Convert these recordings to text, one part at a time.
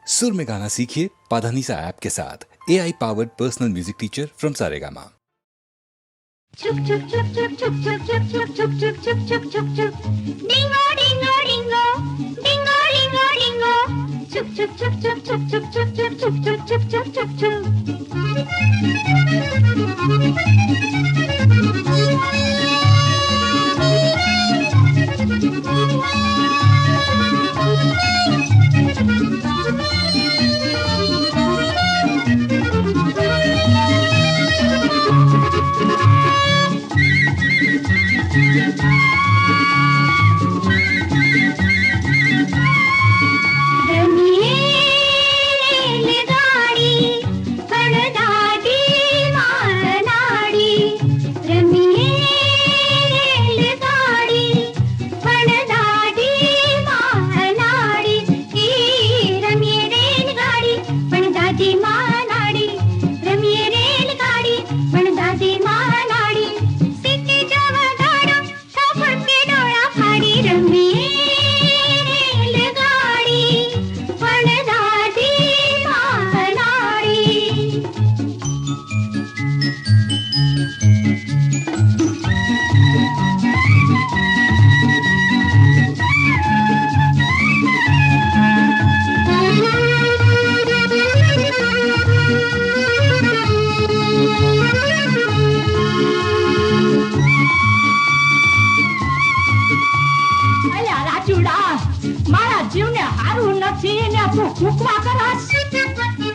सुर में गाना सीखिए पाधानीसा ऐप के साथ AI powered personal music teacher from Saregama. Chuk chuk chuk chuk chuk chuk chuk chuk chuk chuk chuk chuk chuk chuk dingo dingo dingo dingo dingo dingo chuk chuk chuk chuk chuk chuk chuk chuk chuk chuk chuk chuk chuk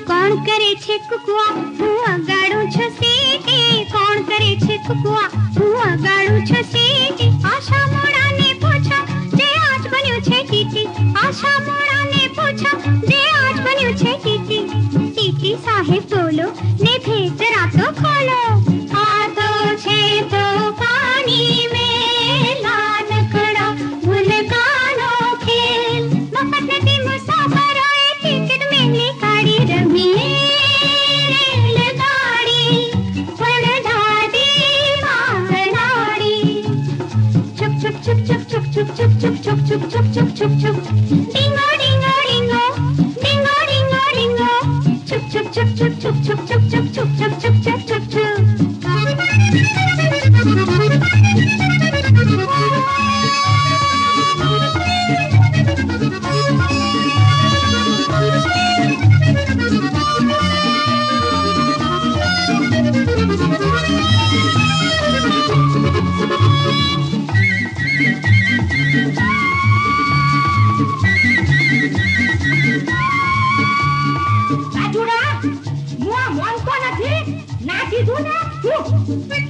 કોણ કરે છે કુકવા હું અગાડું છું city કોણ કરે છે કુકવા હું અગાડું છું સીટી આશા મોડાને પૂછો જે આજ બન્યું છે ટીટી આશા મોડાને પૂછો જે આજ બન્યું છે ટીટી ટીટી સાહેબ બોલો ને ભેજ જરા તો ખોલો આ તો છે તો પાણી में लान खड़ा भूलकानो खेल मफत નથી મુસાફરોએ ટિકિટ મેલી કાઢી રમીએ રેલગાડી વણધાતી મારનાડી ચુક ચુક ચુક ચુક ચુક ચુક ચુક ચુક ચુક ચુક ચુક ચુક ચુક ચુક ડીંગો ડીંગો ડીંગો ડીંગો ડીંગો ડીંગો ચુક ચુક ચુક ચુક ચુક ચુક ચુક ચુક ચુક ચુક ચુક ચુક ચુક ચુક રાજુડા હું આ મોનતો નથી ના કીધું ને તું